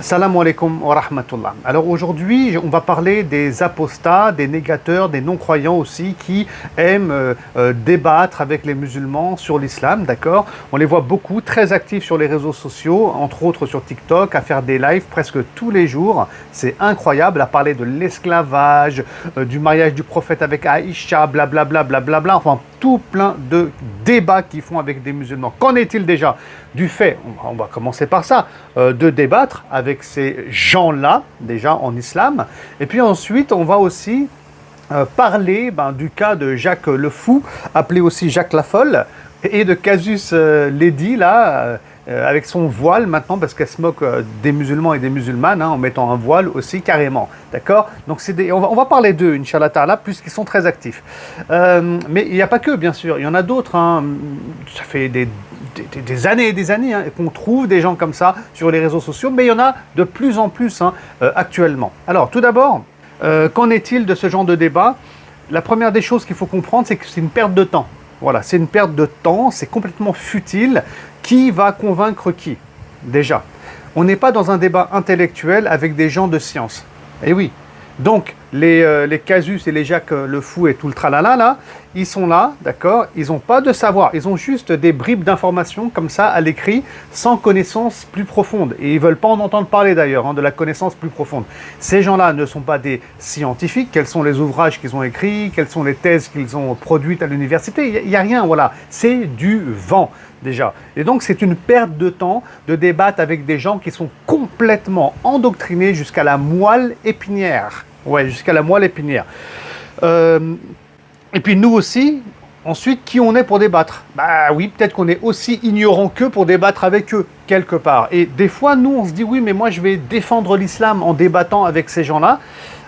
Salam alaikum wa rahmatullah. Alors aujourd'hui, on va parler des apostats, des négateurs, des non-croyants aussi qui aiment débattre avec les musulmans sur l'islam, d'accord? On les voit beaucoup, très actifs sur les réseaux sociaux, entre autres sur TikTok, à faire des lives presque tous les jours. C'est incroyable, à parler de l'esclavage, du mariage du prophète avec Aïcha, blablabla, blablabla, enfin tout plein de débats qu'ils font avec des musulmans. Qu'en est-il déjà du fait, on va commencer par ça, de débattre avec ces gens-là, déjà en islam, et puis ensuite on va aussi parler du cas de Jacques le Fou, appelé aussi Jacques la Folle, et de Casus Lady, là, avec son voile maintenant, parce qu'elle se moque des musulmans et des musulmanes, en mettant un voile aussi carrément, d'accord? Donc on va parler d'eux, Inch'Allah Ta'ala, puisqu'ils sont très actifs. Mais il n'y a pas que, bien sûr, il y en a d'autres, ça fait des années et des années qu'on trouve des gens comme ça sur les réseaux sociaux, mais il y en a de plus en plus actuellement. Alors, tout d'abord, qu'en est-il de ce genre de débat? La première des choses qu'il faut comprendre, c'est que c'est une perte de temps. Voilà, c'est une perte de temps, c'est complètement futile. Qui va convaincre qui? Déjà, on n'est pas dans un débat intellectuel avec des gens de science. Eh oui. Donc, les Casus et les Jacques le Fou et tout le tralala, là, ils sont là, d'accord? Ils n'ont pas de savoir. Ils ont juste des bribes d'informations comme ça à l'écrit, sans connaissance plus profonde. Et ils ne veulent pas en entendre parler d'ailleurs, de la connaissance plus profonde. Ces gens-là ne sont pas des scientifiques. Quels sont les ouvrages qu'ils ont écrits? Quelles sont les thèses qu'ils ont produites à l'université? Il n'y a rien, voilà. C'est du vent, déjà. Et donc, c'est une perte de temps de débattre avec des gens qui sont complètement endoctrinés jusqu'à la moelle épinière. Ouais, jusqu'à la moelle épinière. Et puis nous aussi, ensuite, qui on est pour débattre? Bah oui, peut-être qu'on est aussi ignorant qu'eux pour débattre avec eux, quelque part. Et des fois, nous, on se dit, oui, mais moi, je vais défendre l'islam en débattant avec ces gens-là.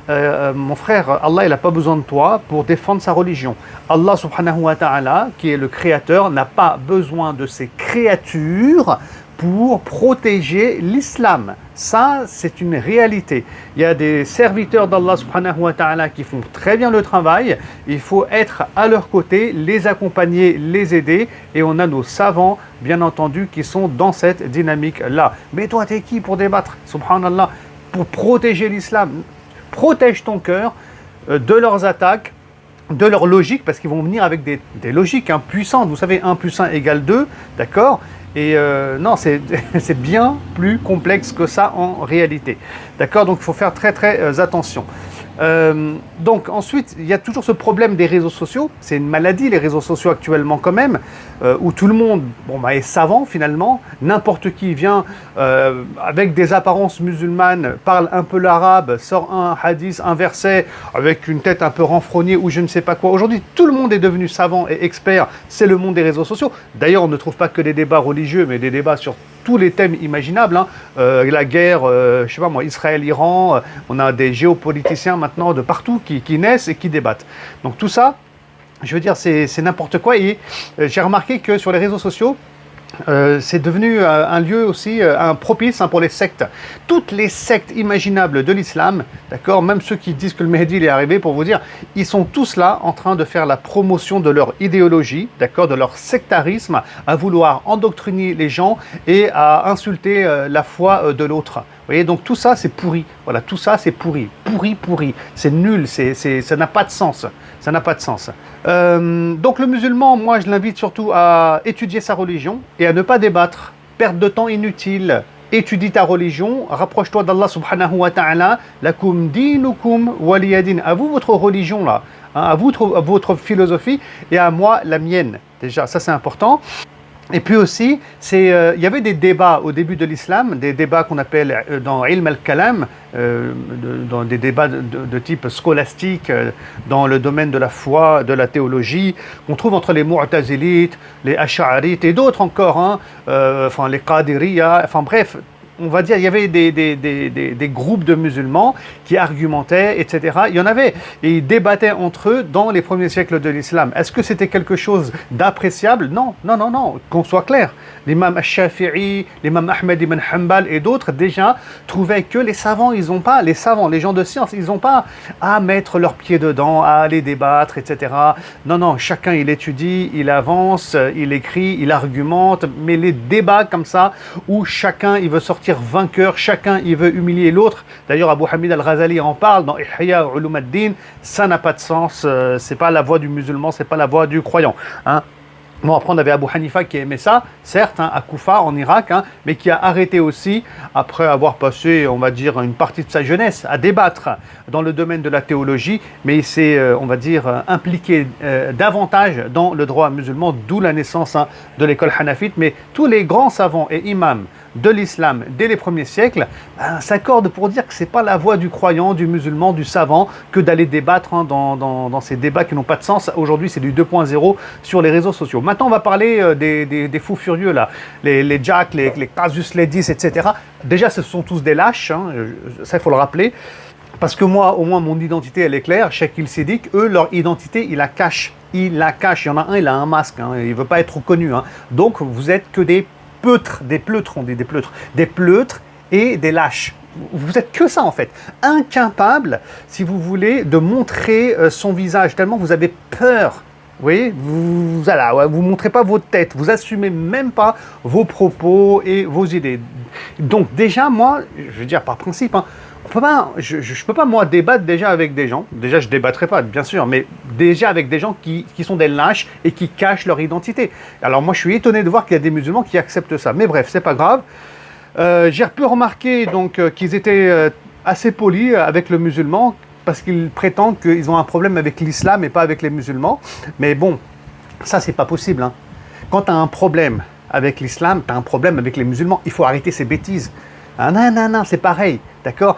Mon frère, Allah, il n'a pas besoin de toi pour défendre sa religion. Allah subhanahu wa ta'ala, qui est le créateur, n'a pas besoin de ses créatures pour protéger l'islam. Ça, c'est une réalité. Il y a des serviteurs d'Allah subhanahu wa ta'ala qui font très bien le travail. Il faut être à leur côté, les accompagner, les aider. Et on a nos savants, bien entendu, qui sont dans cette dynamique-là. Mais toi, t'es qui pour débattre? Subhanallah, pour protéger l'islam. Protège ton cœur de leurs attaques, de leur logique, parce qu'ils vont venir avec des logiques puissantes. Vous savez, 1 plus 1 égale 2, d'accord? Et non, c'est bien plus complexe que ça en réalité. D'accord? Donc il faut faire très très attention. Donc ensuite, il y a toujours ce problème des réseaux sociaux. C'est une maladie, les réseaux sociaux actuellement quand même, où tout le monde est savant finalement. N'importe qui vient avec des apparences musulmanes, parle un peu l'arabe, sort un hadith, un verset, avec une tête un peu renfrognée ou je ne sais pas quoi. Aujourd'hui, tout le monde est devenu savant et expert. C'est le monde des réseaux sociaux. D'ailleurs, on ne trouve pas que des débats religieux, mais des débats sur tous les thèmes imaginables, la guerre, je sais pas moi, Israël-Iran, on a des géopoliticiens maintenant de partout qui naissent et qui débattent. Donc tout ça, je veux dire, c'est n'importe quoi. Et j'ai remarqué que sur les réseaux sociaux, c'est devenu un lieu aussi propice pour les sectes. Toutes les sectes imaginables de l'islam, d'accord, même ceux qui disent que le Mahdi il est arrivé, pour vous dire, ils sont tous là en train de faire la promotion de leur idéologie, d'accord, de leur sectarisme, à vouloir endoctriner les gens et à insulter la foi de l'autre. Vous voyez, donc tout ça c'est pourri. Voilà, tout ça c'est pourri, pourri. C'est nul, ça n'a pas de sens. Ça n'a pas de sens. Donc le musulman, moi je l'invite surtout à étudier sa religion et à ne pas débattre. Perte de temps inutile. Étudie ta religion, rapproche-toi d'Allah subhanahu wa ta'ala. Lakum dinukum waliyadin. À vous votre religion là, à vous votre philosophie et à moi la mienne. Déjà, ça c'est important. Et puis aussi, il y avait des débats au début de l'islam, des débats qu'on appelle dans Ilm al-Kalam, dans des débats de type scolastique, dans le domaine de la foi, de la théologie, qu'on trouve entre les Mu'tazilites, les Ash'arites et d'autres encore, les Qadiriyya, enfin bref. On va dire, il y avait des groupes de musulmans qui argumentaient, etc. Il y en avait, et ils débattaient entre eux dans les premiers siècles de l'islam. Est-ce que c'était quelque chose d'appréciable? Non, qu'on soit clair. L'imam Shafi'i, l'imam Ahmed ibn Hanbal et d'autres, déjà, trouvaient que les savants, les gens de science, ils n'ont pas à mettre leurs pieds dedans, à aller débattre, etc. Non, chacun, il étudie, il avance, il écrit, il argumente, mais les débats comme ça, où chacun, il veut sortir sortir vainqueur, chacun il veut humilier l'autre. D'ailleurs, Abu Hamid al-Ghazali en parle dans Ihya Ulum ad-Din, ça n'a pas de sens, c'est pas la voie du musulman, c'est pas la voie du croyant. Hein. Bon, après, on avait Abu Hanifa qui aimait ça, certes, hein, à Koufa, en Irak, hein, mais qui a arrêté aussi, après avoir passé, on va dire, une partie de sa jeunesse à débattre dans le domaine de la théologie, mais il s'est, on va dire, impliqué davantage dans le droit musulman, d'où la naissance hein, de l'école hanafite. Mais tous les grands savants et imams de l'islam dès les premiers siècles s'accordent pour dire que ce n'est pas la voie du croyant, du musulman, du savant que d'aller débattre hein, dans ces débats qui n'ont pas de sens. Aujourd'hui, c'est du 2.0 sur les réseaux sociaux. Maintenant, on va parler des fous furieux, là, les Jack, les Casus Ladies, etc. Déjà, ce sont tous des lâches, hein, ça, il faut le rappeler. Parce que moi, au moins, mon identité, elle est claire. Cheikh Sidik, eux, leur identité, ils la cachent. Ils la cachent. Il y en a un, il a un masque. Hein, il ne veut pas être reconnu. Hein. Donc, vous êtes que des pleutres, on dit des pleutres et des lâches. Vous êtes que ça en fait, incapable, si vous voulez, de montrer son visage, tellement vous avez peur. Vous voyez, vous montrez pas votre tête, vous assumez même pas vos propos et vos idées. Donc déjà, moi, je veux dire par principe, hein, je peux pas moi débattre déjà avec des gens. Déjà, je débattrai pas, bien sûr, mais déjà avec des gens qui sont des lâches et qui cachent leur identité. Alors moi, je suis étonné de voir qu'il y a des musulmans qui acceptent ça. Mais bref, c'est pas grave. J'ai pu remarquer donc qu'ils étaient assez polis avec le musulman parce qu'ils prétendent qu'ils ont un problème avec l'islam et pas avec les musulmans. Mais bon, ça c'est pas possible. Hein. Quand tu as un problème avec l'islam, tu as un problème avec les musulmans. Il faut arrêter ces bêtises. Ah non, c'est pareil, d'accord.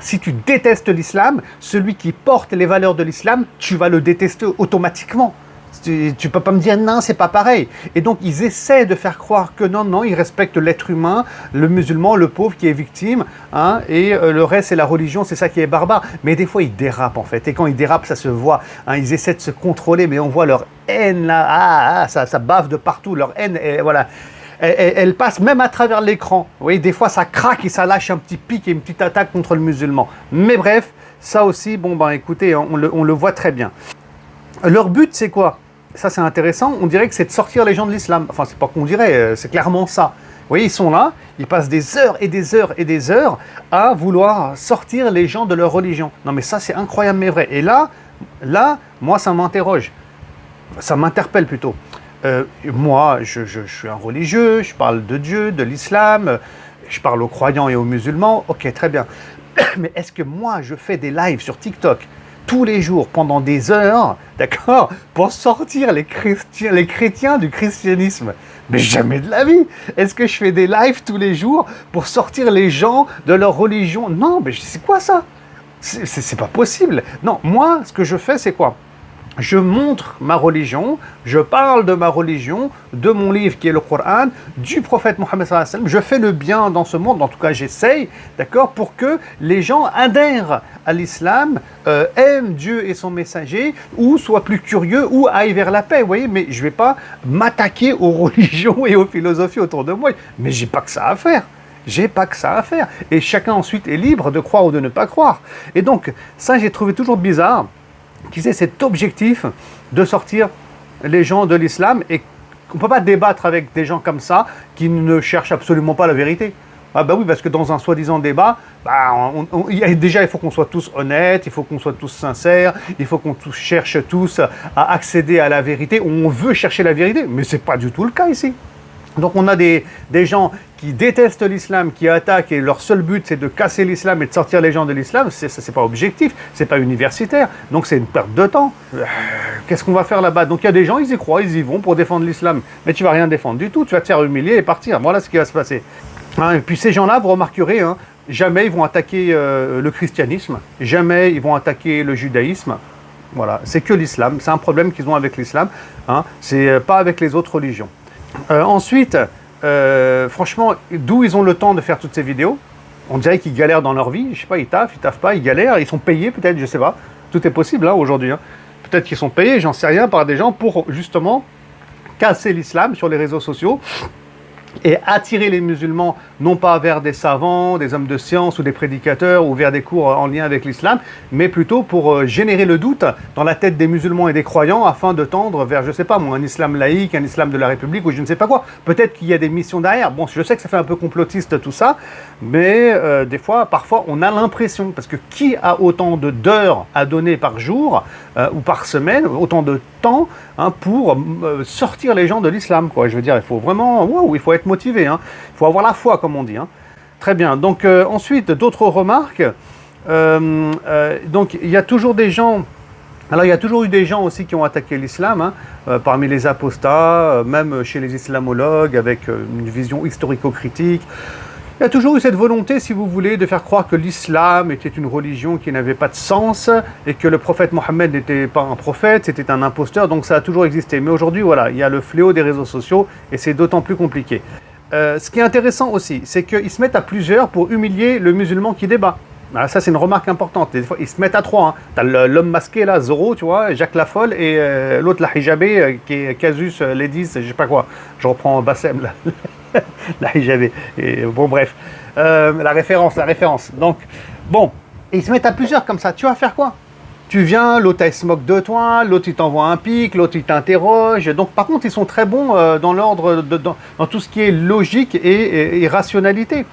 Si tu détestes l'islam, celui qui porte les valeurs de l'islam, tu vas le détester automatiquement. Tu peux pas me dire non, c'est pas pareil. Et donc ils essaient de faire croire que non, ils respectent l'être humain, le musulman, le pauvre qui est victime, hein, et le reste c'est la religion, c'est ça qui est barbare. Mais des fois ils dérapent en fait, et quand ils dérapent ça se voit. Hein, ils essaient de se contrôler, mais on voit leur haine là, ça bave de partout, leur haine, et voilà. Elle passe même à travers l'écran. Vous voyez, des fois ça craque et ça lâche un petit pic et une petite attaque contre le musulman. Mais bref, ça aussi, bon ben écoutez, on le voit très bien. Leur but c'est quoi? Ça c'est intéressant, on dirait que c'est de sortir les gens de l'islam. Enfin c'est pas qu'on dirait, c'est clairement ça. Vous voyez, ils sont là, ils passent des heures et des heures et des heures à vouloir sortir les gens de leur religion. Non mais ça c'est incroyable mais vrai. Et là, moi ça m'interroge. Ça m'interpelle plutôt. Moi, je suis un religieux, je parle de Dieu, de l'islam, je parle aux croyants et aux musulmans, ok, très bien. Mais est-ce que moi, je fais des lives sur TikTok tous les jours, pendant des heures, d'accord, pour sortir les chrétiens du christianisme? Mais jamais de la vie. Est-ce que je fais des lives tous les jours pour sortir les gens de leur religion? Non, mais c'est quoi ça? C'est pas possible. Non, moi, ce que je fais, c'est quoi? Je montre ma religion, je parle de ma religion, de mon livre qui est le Coran, du prophète Mohammed sallallahu alayhi wa sallam. Je fais le bien dans ce monde, en tout cas j'essaye, d'accord, pour que les gens adhèrent à l'islam, aiment Dieu et son messager, ou soient plus curieux, ou aillent vers la paix, vous voyez. Mais je ne vais pas m'attaquer aux religions et aux philosophies autour de moi, mais j'ai pas que ça à faire. J'ai pas que ça à faire. Et chacun ensuite est libre de croire ou de ne pas croire. Et donc, ça j'ai trouvé toujours bizarre, qu'ils aient cet objectif de sortir les gens de l'islam, et on ne peut pas débattre avec des gens comme ça qui ne cherchent absolument pas la vérité. Ah bah oui, parce que dans un soi-disant débat, déjà il faut qu'on soit tous honnêtes, il faut qu'on soit tous sincères, il faut qu'on cherche tous à accéder à la vérité. On veut chercher la vérité, mais ce n'est pas du tout le cas ici. Donc on a des gens qui détestent l'islam, qui attaquent, et leur seul but c'est de casser l'islam et de sortir les gens de l'islam. C'est pas objectif, c'est pas universitaire, donc c'est une perte de temps. Qu'est-ce qu'on va faire là-bas? Donc il y a des gens, ils y croient, ils y vont pour défendre l'islam, mais tu vas rien défendre du tout, tu vas te faire humilier et partir. Voilà ce qui va se passer. Hein, et puis ces gens-là, vous remarquerez, hein, jamais ils vont attaquer le christianisme, jamais ils vont attaquer le judaïsme. Voilà, c'est que l'islam, c'est un problème qu'ils ont avec l'islam, hein, c'est pas avec les autres religions. Ensuite, franchement, d'où ils ont le temps de faire toutes ces vidéos? On dirait qu'ils galèrent dans leur vie, je sais pas, ils taffent pas, ils galèrent, ils sont payés peut-être, je sais pas. Tout est possible hein, aujourd'hui. Hein. Peut-être qu'ils sont payés, j'en sais rien, par des gens pour justement casser l'islam sur les réseaux sociaux et attirer les musulmans non pas vers des savants, des hommes de science ou des prédicateurs ou vers des cours en lien avec l'islam, mais plutôt pour générer le doute dans la tête des musulmans et des croyants afin de tendre vers, je sais pas moi, un islam laïque, un islam de la République ou je ne sais pas quoi. Peut-être qu'il y a des missions derrière. Bon, je sais que ça fait un peu complotiste tout ça, mais des fois, parfois, on a l'impression, parce que qui a autant d'heures à donner par jour ou par semaine, autant de temps pour sortir les gens de l'islam, quoi. Je veux dire, il faut vraiment, wow, il faut être motivé, il faut avoir la foi, comme on dit. Très bien. Donc ensuite, d'autres remarques. Donc il y a toujours des gens. Alors il y a toujours eu des gens aussi qui ont attaqué l'islam, parmi les apostats, même chez les islamologues, avec une vision historico-critique. Il y a toujours eu cette volonté, si vous voulez, de faire croire que l'islam était une religion qui n'avait pas de sens et que le prophète Mohammed n'était pas un prophète, c'était un imposteur, donc ça a toujours existé. Mais aujourd'hui, voilà, il y a le fléau des réseaux sociaux et c'est d'autant plus compliqué. Ce qui est intéressant aussi, c'est qu'ils se mettent à plusieurs pour humilier le musulman qui débat. Alors ça, c'est une remarque importante. Des fois, ils se mettent à trois. T'as l'homme masqué, là, Zoro, tu vois, Jacques Lafolle, et l'autre, la hijabée, qui est Casus Ledis, je sais pas quoi. Je reprends Bassem, là. La hijabée. Et, bon, bref. La référence. Donc, bon, et ils se mettent à plusieurs comme ça. Tu vas faire quoi? Tu viens, l'autre il se moque de toi, l'autre il t'envoie un pic, l'autre il t'interroge. Donc par contre, ils sont très bons dans l'ordre, dans tout ce qui est logique et rationalité.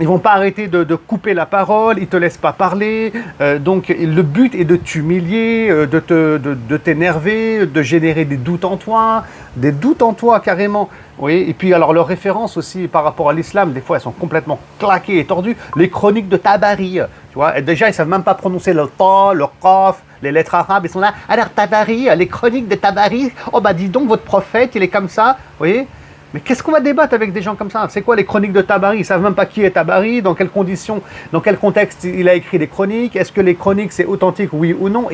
Ils vont pas arrêter de couper la parole, ils te laissent pas parler. Donc le but est de t'humilier, de t'énerver, de générer des doutes en toi carrément. Oui, et puis alors leurs références aussi par rapport à l'islam, des fois elles sont complètement claquées et tordues. Les chroniques de Tabari, tu vois, et déjà ils savent même pas prononcer le ta, le qaf, les lettres arabes, ils sont là. Alors Tabari, les chroniques de Tabari, oh bah dis donc votre prophète il est comme ça, vous voyez. Mais qu'est-ce qu'on va débattre avec des gens comme ça? C'est quoi les chroniques de Tabari? Ils ne savent même pas qui est Tabari, dans quelles conditions, dans quel contexte il a écrit les chroniques. Est-ce que les chroniques c'est authentique, oui ou non?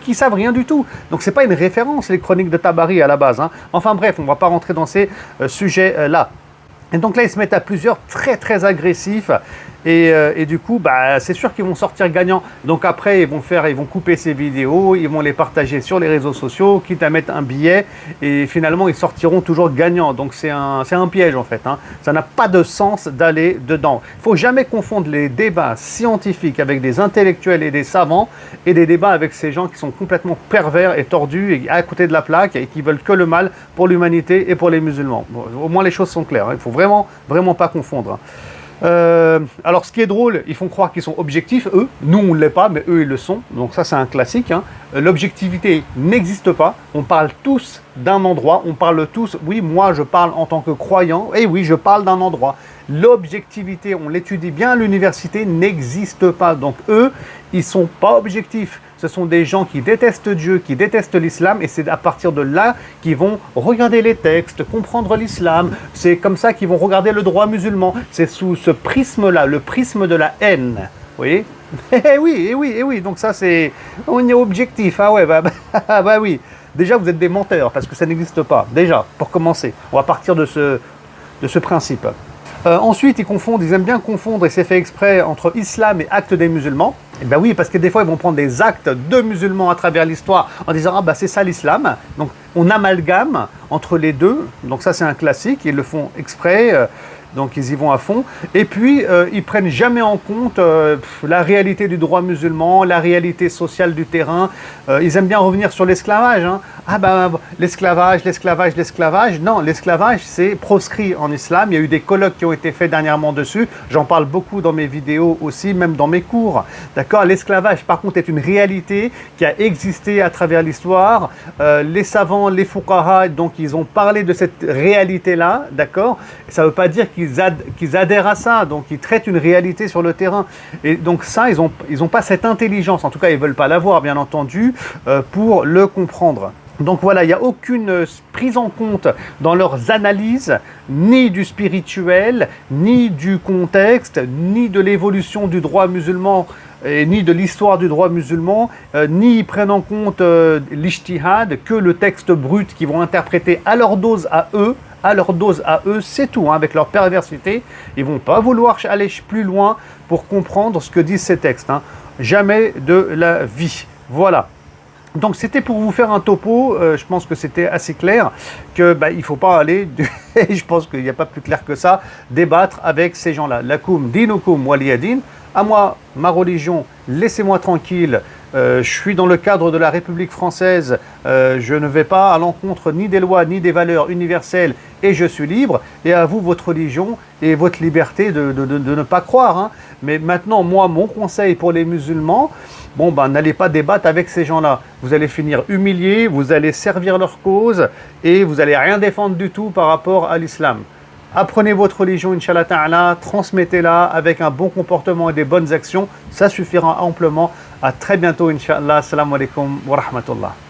Qui savent rien du tout. Donc c'est pas une référence les chroniques de Tabari à la base. Enfin bref, on ne va pas rentrer dans ces sujets-là. Et donc là, ils se mettent à plusieurs très très agressifs et du coup, bah, c'est sûr qu'ils vont sortir gagnants. Donc après, ils vont couper ces vidéos, ils vont les partager sur les réseaux sociaux, quitte à mettre un billet et finalement, ils sortiront toujours gagnants. Donc c'est un piège en fait. Ça n'a pas de sens d'aller dedans. Il ne faut jamais confondre les débats scientifiques avec des intellectuels et des savants et des débats avec ces gens qui sont complètement pervers et tordus et à côté de la plaque et qui veulent que le mal pour l'humanité et pour les musulmans. Bon, au moins les choses sont claires. Il ne faut vraiment pas confondre. Alors ce qui est drôle, ils font croire qu'ils sont objectifs, eux. Nous on ne l'est pas, mais eux ils le sont. Donc ça c'est un classique. L'objectivité n'existe pas. On parle tous d'un endroit. On parle tous, oui moi je parle en tant que croyant. Et oui je parle d'un endroit. L'objectivité, on l'étudie bien à l'université, n'existe pas. Donc eux, ils sont pas objectifs. Ce sont des gens qui détestent Dieu, qui détestent l'islam, et c'est à partir de là qu'ils vont regarder les textes, comprendre l'islam. C'est comme ça qu'ils vont regarder le droit musulman. C'est sous ce prisme-là, le prisme de la haine. Vous voyez? Eh oui. Donc ça, c'est... On est objectif. Ah ouais, bah oui. Déjà, vous êtes des menteurs, parce que ça n'existe pas. Déjà, pour commencer. On va partir de ce principe. Ensuite, ils aiment bien confondre, et c'est fait exprès, entre islam et actes des musulmans. Et ben oui, parce que des fois, ils vont prendre des actes de musulmans à travers l'histoire en disant « Ah bah c'est ça l'islam ». Donc, on amalgame entre les deux. Donc ça, c'est un classique. Ils le font exprès. Donc ils y vont à fond. Et puis, ils prennent jamais en compte la réalité du droit musulman, la réalité sociale du terrain. Ils aiment bien revenir sur l'esclavage. Ah ben, l'esclavage. Non, l'esclavage, c'est proscrit en islam. Il y a eu des colloques qui ont été faits dernièrement dessus. J'en parle beaucoup dans mes vidéos aussi, même dans mes cours. D'accord? L'esclavage, par contre, est une réalité qui a existé à travers l'histoire. Les savants, les fuqaha, donc ils ont parlé de cette réalité-là. D'accord? Ça ne veut pas dire qu'ils adhèrent à ça, donc ils traitent une réalité sur le terrain. Et donc ça, ils ont pas cette intelligence, en tout cas ils ne veulent pas l'avoir, bien entendu, pour le comprendre. Donc voilà, il n'y a aucune prise en compte dans leurs analyses, ni du spirituel, ni du contexte, ni de l'évolution du droit musulman, ni de l'histoire du droit musulman, ni ils prennent en compte l'ijtihad, que le texte brut qu'ils vont interpréter à leur dose à eux, c'est tout, avec leur perversité. Ils ne vont pas vouloir aller plus loin pour comprendre ce que disent ces textes. Jamais de la vie. Voilà. Donc c'était pour vous faire un topo, je pense que c'était assez clair, que il ne faut pas aller, je pense qu'il n'y a pas plus clair que ça, débattre avec ces gens-là. Lakum dinukum waliyadin, à moi, ma religion, laissez-moi tranquille, je suis dans le cadre de la République française, je ne vais pas à l'encontre ni des lois, ni des valeurs universelles, et je suis libre, et à vous votre religion et votre liberté de ne pas croire. Hein. Mais maintenant, moi, mon conseil pour les musulmans, bon, n'allez pas débattre avec ces gens-là. Vous allez finir humiliés, vous allez servir leur cause, et vous n'allez rien défendre du tout par rapport à l'islam. Apprenez votre religion, Inch'Allah Ta'ala, transmettez-la avec un bon comportement et des bonnes actions, ça suffira amplement. À très bientôt, Inch'Allah. Assalamu alaikum wa rahmatullah.